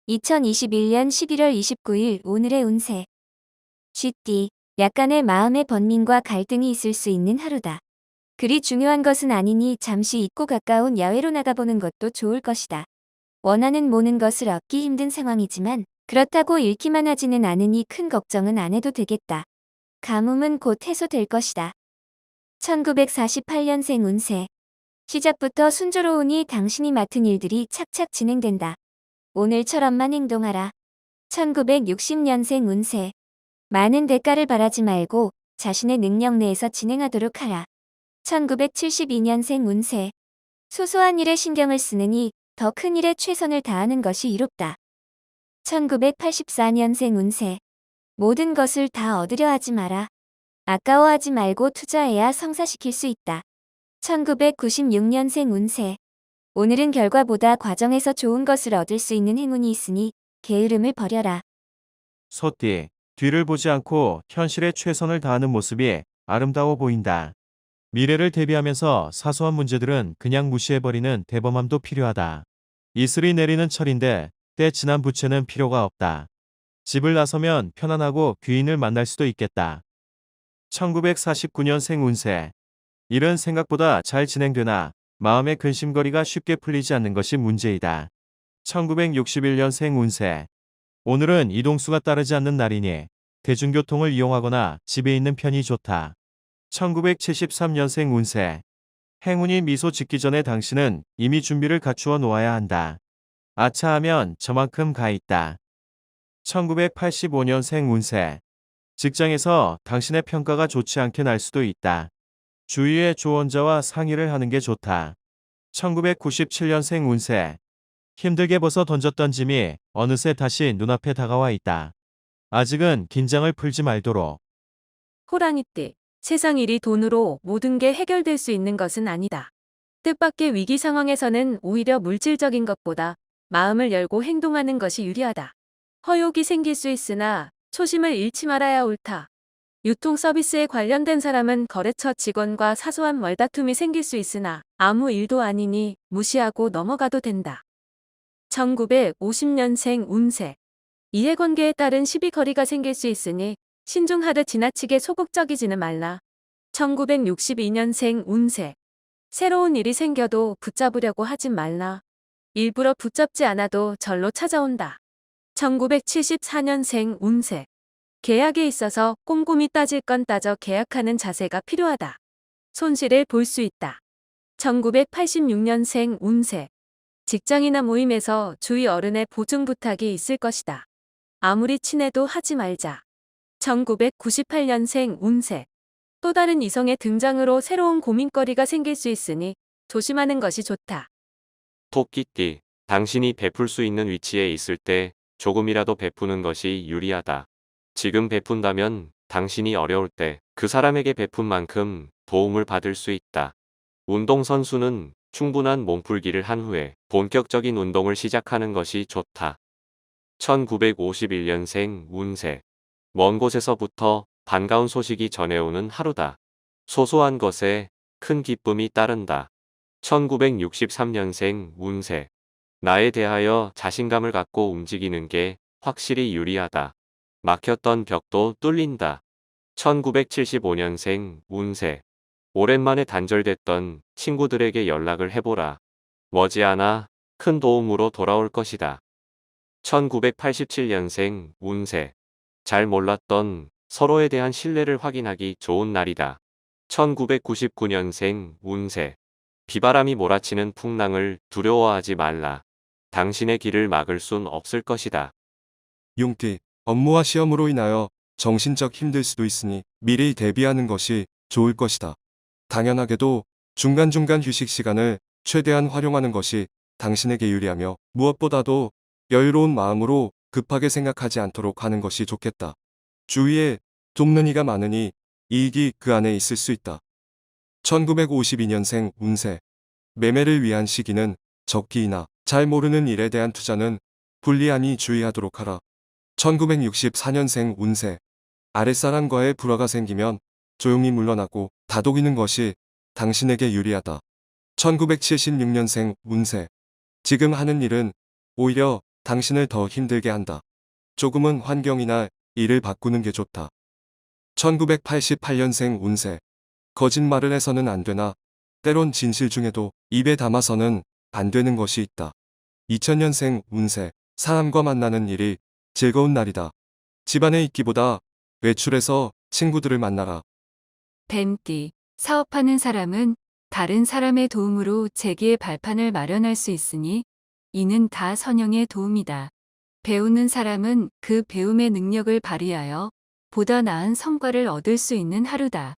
2021년 11월 29일 오늘의 운세. 쥐띠, 약간의 마음의 번민과 갈등이 있을 수 있는 하루다. 그리 중요한 것은 아니니 잠시 잊고 가까운 야외로 나가보는 것도 좋을 것이다. 원하는 모든 것을 얻기 힘든 상황이지만 그렇다고 잃기만 하지는 않으니 큰 걱정은 안 해도 되겠다. 가뭄은 곧 해소될 것이다. 1948년생 운세. 시작부터 순조로우니 당신이 맡은 일들이 착착 진행된다. 오늘처럼만 행동하라. 1960년생 운세. 많은 대가를 바라지 말고 자신의 능력 내에서 진행하도록 하라. 1972년생 운세. 소소한 일에 신경을 쓰느니 더 큰 일에 최선을 다하는 것이 이롭다. 1984년생 운세. 모든 것을 다 얻으려 하지 마라. 아까워하지 말고 투자해야 성사시킬 수 있다. 1996년생 운세. 오늘은 결과보다 과정에서 좋은 것을 얻을 수 있는 행운이 있으니 게으름을 버려라. 소띠, 뒤를 보지 않고 현실에 최선을 다하는 모습이 아름다워 보인다. 미래를 대비하면서 사소한 문제들은 그냥 무시해버리는 대범함도 필요하다. 이슬이 내리는 철인데 때 지난 부채는 필요가 없다. 집을 나서면 편안하고 귀인을 만날 수도 있겠다. 1949년생 운세. 일은 생각보다 잘 진행되나 마음의 근심거리가 쉽게 풀리지 않는 것이 문제이다. 1961년생 운세. 오늘은 이동수가 따르지 않는 날이니 대중교통을 이용하거나 집에 있는 편이 좋다. 1973년생 운세. 행운이 미소 짓기 전에 당신은 이미 준비를 갖추어 놓아야 한다. 아차하면 저만큼 가 있다. 1985년생 운세. 직장에서 당신의 평가가 좋지 않게 날 수도 있다. 주위의 조언자와 상의를 하는 게 좋다. 1997년생 운세. 힘들게 벗어 던졌던 짐이 어느새 다시 눈앞에 다가와 있다. 아직은 긴장을 풀지 말도록. 호랑이띠, 세상 일이 돈으로 모든 게 해결될 수 있는 것은 아니다. 뜻밖의 위기 상황에서는 오히려 물질적인 것보다 마음을 열고 행동하는 것이 유리하다. 허욕이 생길 수 있으나 초심을 잃지 말아야 옳다. 유통 서비스에 관련된 사람은 거래처 직원과 사소한 말다툼이 생길 수 있으나 아무 일도 아니니 무시하고 넘어가도 된다. 1950년생 운세. 이해관계에 따른 시비거리가 생길 수 있으니 신중하되 지나치게 소극적이지는 말라. 1962년생 운세. 새로운 일이 생겨도 붙잡으려고 하진 말라. 일부러 붙잡지 않아도 절로 찾아온다. 1974년생 운세. 계약에 있어서 꼼꼼히 따질 건 따져 계약하는 자세가 필요하다. 손실을 볼 수 있다. 1986년생 운세. 직장이나 모임에서 주위 어른의 보증 부탁이 있을 것이다. 아무리 친해도 하지 말자. 1998년생 운세. 또 다른 이성의 등장으로 새로운 고민거리가 생길 수 있으니 조심하는 것이 좋다. 토끼띠, 당신이 베풀 수 있는 위치에 있을 때 조금이라도 베푸는 것이 유리하다. 지금 베푼다면 당신이 어려울 때 그 사람에게 베푼 만큼 도움을 받을 수 있다. 운동선수는 충분한 몸풀기를 한 후에 본격적인 운동을 시작하는 것이 좋다. 1951년생 운세. 먼 곳에서부터 반가운 소식이 전해오는 하루다. 소소한 것에 큰 기쁨이 따른다. 1963년생 운세. 나에 대하여 자신감을 갖고 움직이는 게 확실히 유리하다. 막혔던 벽도 뚫린다. 1975년생 운세. 오랜만에 단절됐던 친구들에게 연락을 해보라. 머지않아 큰 도움으로 돌아올 것이다. 1987년생 운세. 잘 몰랐던 서로에 대한 신뢰를 확인하기 좋은 날이다. 1999년생 운세. 비바람이 몰아치는 풍랑을 두려워하지 말라. 당신의 길을 막을 순 없을 것이다. 용띠, 업무와 시험으로 인하여 정신적 힘들 수도 있으니 미리 대비하는 것이 좋을 것이다. 당연하게도 중간중간 휴식 시간을 최대한 활용하는 것이 당신에게 유리하며 무엇보다도 여유로운 마음으로 급하게 생각하지 않도록 하는 것이 좋겠다. 주위에 돕는 이가 많으니 이익이 그 안에 있을 수 있다. 1952년생 운세. 매매를 위한 시기는 적기이나 잘 모르는 일에 대한 투자는 불리하니 주의하도록 하라. 1964년생 운세. 아랫사람과의 불화가 생기면 조용히 물러나고 다독이는 것이 당신에게 유리하다. 1976년생 운세. 지금 하는 일은 오히려 당신을 더 힘들게 한다. 조금은 환경이나 일을 바꾸는 게 좋다. 1988년생 운세. 거짓말을 해서는 안 되나, 때론 진실 중에도 입에 담아서는 안 되는 것이 있다. 2000년생 운세. 사람과 만나는 일이 즐거운 날이다. 집안에 있기보다 외출해서 친구들을 만나라. 뱀띠. 사업하는 사람은 다른 사람의 도움으로 재기의 발판을 마련할 수 있으니 이는 다 선영의 도움이다. 배우는 사람은 그 배움의 능력을 발휘하여 보다 나은 성과를 얻을 수 있는 하루다.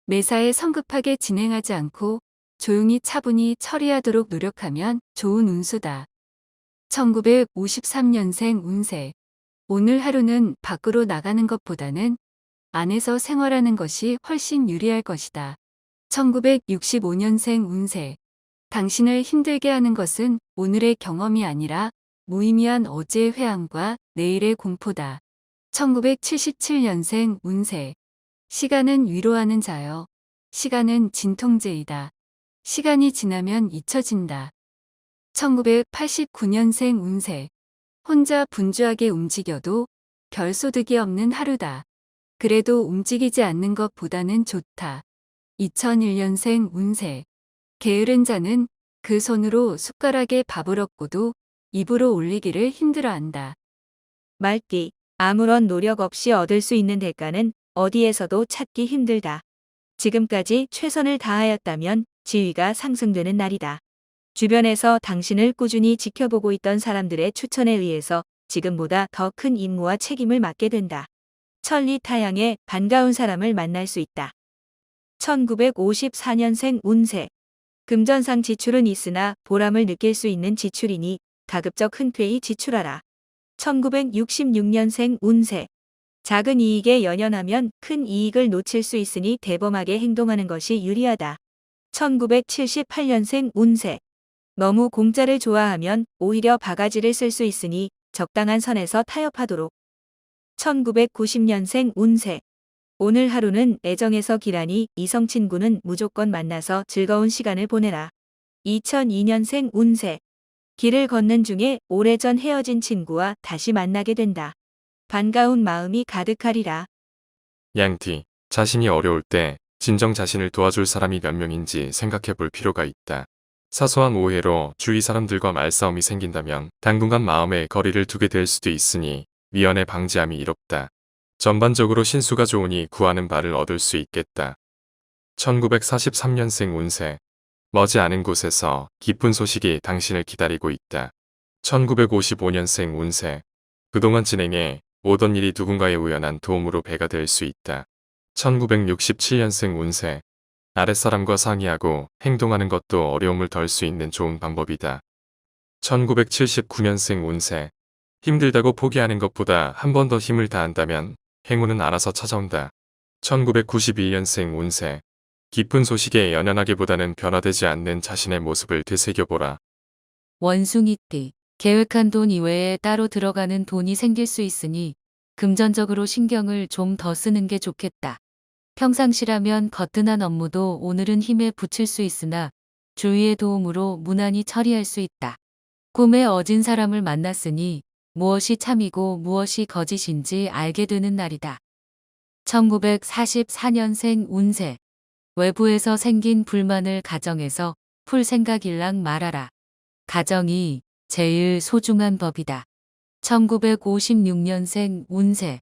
매사에 성급하게 진행하지 않고 조용히 차분히 처리하도록 노력하면 좋은 운수다. 1953년생 운세. 오늘 하루는 밖으로 나가는 것보다는 안에서 생활하는 것이 훨씬 유리할 것이다. 1965년생 운세. 당신을 힘들게 하는 것은 오늘의 경험이 아니라 무의미한 어제의 회한과 내일의 공포다. 1977년생 운세. 시간은 위로하는 자여. 시간은 진통제이다. 시간이 지나면 잊혀진다. 1989년생 운세. 혼자 분주하게 움직여도 별 소득이 없는 하루다. 그래도 움직이지 않는 것보다는 좋다. 2001년생 운세. 게으른 자는 그 손으로 숟가락에 밥을 얻고도 입으로 올리기를 힘들어한다. 말띠. 아무런 노력 없이 얻을 수 있는 대가는 어디에서도 찾기 힘들다. 지금까지 최선을 다하였다면 지위가 상승되는 날이다. 주변에서 당신을 꾸준히 지켜보고 있던 사람들의 추천에 의해서 지금보다 더 큰 임무와 책임을 맡게 된다. 천리타양에 반가운 사람을 만날 수 있다. 1954년생 운세. 금전상 지출은 있으나 보람을 느낄 수 있는 지출이니 가급적 흔쾌히 지출하라. 1966년생 운세. 작은 이익에 연연하면 큰 이익을 놓칠 수 있으니 대범하게 행동하는 것이 유리하다. 1978년생 운세. 너무 공짜를 좋아하면 오히려 바가지를 쓸 수 있으니 적당한 선에서 타협하도록. 1990년생 운세. 오늘 하루는 애정에서 길하니 이성 친구는 무조건 만나서 즐거운 시간을 보내라. 2002년생 운세. 길을 걷는 중에 오래전 헤어진 친구와 다시 만나게 된다. 반가운 마음이 가득하리라. 양띠, 자신이 어려울 때 진정 자신을 도와줄 사람이 몇 명인지 생각해 볼 필요가 있다. 사소한 오해로 주위 사람들과 말싸움이 생긴다면 당분간 마음의 거리를 두게 될 수도 있으니 미연에 방지함이 이롭다. 전반적으로 신수가 좋으니 구하는 바를 얻을 수 있겠다. 1943년생 운세. 머지 않은 곳에서 기쁜 소식이 당신을 기다리고 있다. 1955년생 운세. 그동안 진행해 오던 일이 누군가의 우연한 도움으로 배가 될 수 있다. 1967년생 운세. 아랫사람과 상의하고 행동하는 것도 어려움을 덜 수 있는 좋은 방법이다. 1979년생 운세. 힘들다고 포기하는 것보다 한 번 더 힘을 다한다면 행운은 알아서 찾아온다. 1991년생 운세. 기쁜 소식에 연연하기보다는 변화되지 않는 자신의 모습을 되새겨보라. 원숭이띠. 계획한 돈 이외에 따로 들어가는 돈이 생길 수 있으니 금전적으로 신경을 좀 더 쓰는 게 좋겠다. 평상시라면 거뜬한 업무도 오늘은 힘에 부칠 수 있으나 주위의 도움으로 무난히 처리할 수 있다. 꿈에 어진 사람을 만났으니 무엇이 참이고 무엇이 거짓인지 알게 되는 날이다. 1944년생 운세. 외부에서 생긴 불만을 가정에서 풀 생각일랑 말하라. 가정이 제일 소중한 법이다. 1956년생 운세.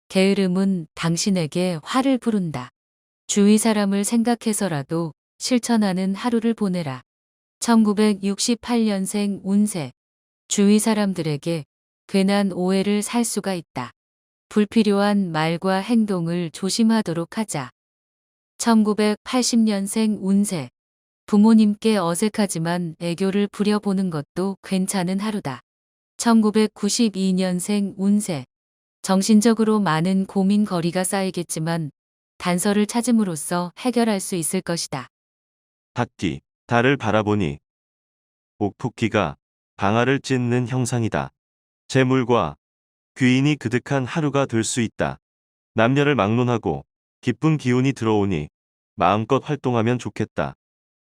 게으름은 당신에게 화를 부른다. 주위 사람을 생각해서라도 실천하는 하루를 보내라. 1968년생 운세. 주위 사람들에게 괜한 오해를 살 수가 있다. 불필요한 말과 행동을 조심하도록 하자. 1980년생 운세. 부모님께 어색하지만 애교를 부려보는 것도 괜찮은 하루다. 1992년생 운세. 정신적으로 많은 고민거리가 쌓이겠지만 단서를 찾음으로써 해결할 수 있을 것이다. 닭띠, 달을 바라보니 옥토끼가 방아를 찢는 형상이다. 재물과 귀인이 그득한 하루가 될 수 있다. 남녀를 막론하고 기쁜 기운이 들어오니 마음껏 활동하면 좋겠다.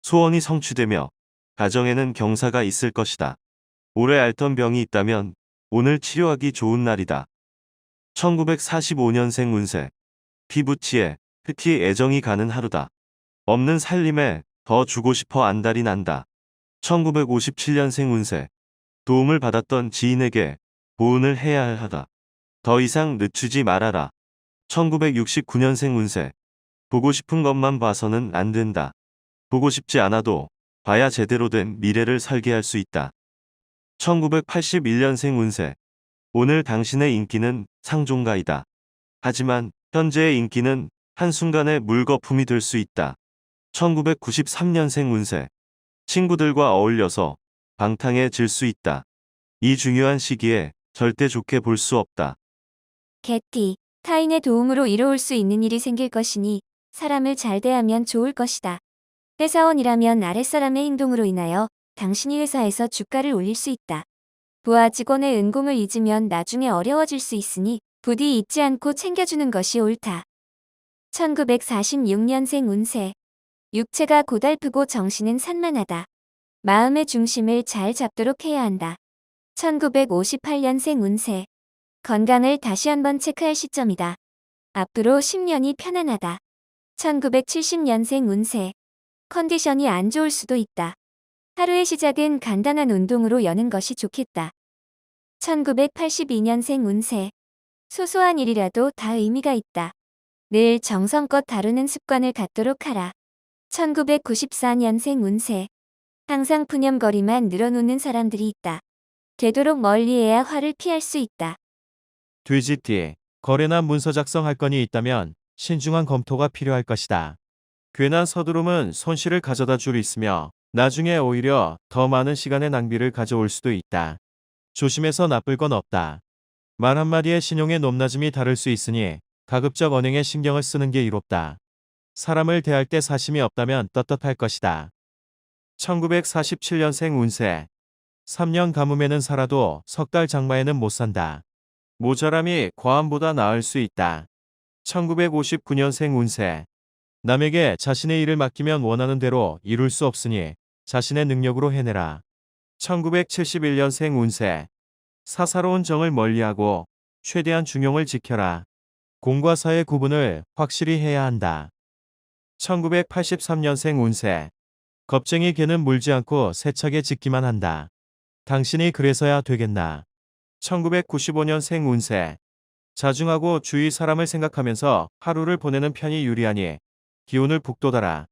소원이 성취되며 가정에는 경사가 있을 것이다. 오래 앓던 병이 있다면 오늘 치료하기 좋은 날이다. 1945년생 운세. 피부치에 특히 애정이 가는 하루다. 없는 살림에 더 주고 싶어 안달이 난다. 1957년생 운세. 도움을 받았던 지인에게 보은을 해야 하다. 더 이상 늦추지 말아라. 1969년생 운세. 보고 싶은 것만 봐서는 안 된다. 보고 싶지 않아도 봐야 제대로 된 미래를 설계할 수 있다. 1981년생 운세. 오늘 당신의 인기는 상종가이다. 하지만 현재의 인기는 한순간에 물거품이 될 수 있다. 1993년생 운세. 친구들과 어울려서 방탕해질 수 있다. 이 중요한 시기에 절대 좋게 볼 수 없다. 개띠, 타인의 도움으로 이루어올 수 있는 일이 생길 것이니 사람을 잘 대하면 좋을 것이다. 회사원이라면 아랫사람의 행동으로 인하여 당신이 회사에서 주가를 올릴 수 있다. 부하 직원의 은공을 잊으면 나중에 어려워질 수 있으니 부디 잊지 않고 챙겨주는 것이 옳다. 1946년생 운세. 육체가 고달프고 정신은 산만하다. 마음의 중심을 잘 잡도록 해야 한다. 1958년생 운세. 건강을 다시 한번 체크할 시점이다. 앞으로 10년이 편안하다. 1970년생 운세. 컨디션이 안 좋을 수도 있다. 하루의 시작은 간단한 운동으로 여는 것이 좋겠다. 1982년생 운세. 소소한 일이라도 다 의미가 있다. 늘 정성껏 다루는 습관을 갖도록 하라. 1994년생 운세. 항상 푸념거리만 늘어놓는 사람들이 있다. 되도록 멀리해야 화를 피할 수 있다. 돼지띠, 거래나 문서 작성할 건이 있다면 신중한 검토가 필요할 것이다. 괜한 서두름은 손실을 가져다 줄 있으며 나중에 오히려 더 많은 시간의 낭비를 가져올 수도 있다. 조심해서 나쁠 건 없다. 말 한마디에 신용의 높낮음이 다를 수 있으니 가급적 언행에 신경을 쓰는 게 이롭다. 사람을 대할 때 사심이 없다면 떳떳할 것이다. 1947년생 운세. 3년 가뭄에는 살아도 석 달 장마에는 못 산다. 모자람이 과함보다 나을 수 있다. 1959년생 운세. 남에게 자신의 일을 맡기면 원하는 대로 이룰 수 없으니 자신의 능력으로 해내라. 1971년생 운세. 사사로운 정을 멀리하고 최대한 중용을 지켜라. 공과 사의 구분을 확실히 해야 한다. 1983년생 운세. 겁쟁이 개는 물지 않고 세차게 짖기만 한다. 당신이 그래서야 되겠나. 1995년생 운세. 자중하고 주위 사람을 생각하면서 하루를 보내는 편이 유리하니 기운을 북돋아라.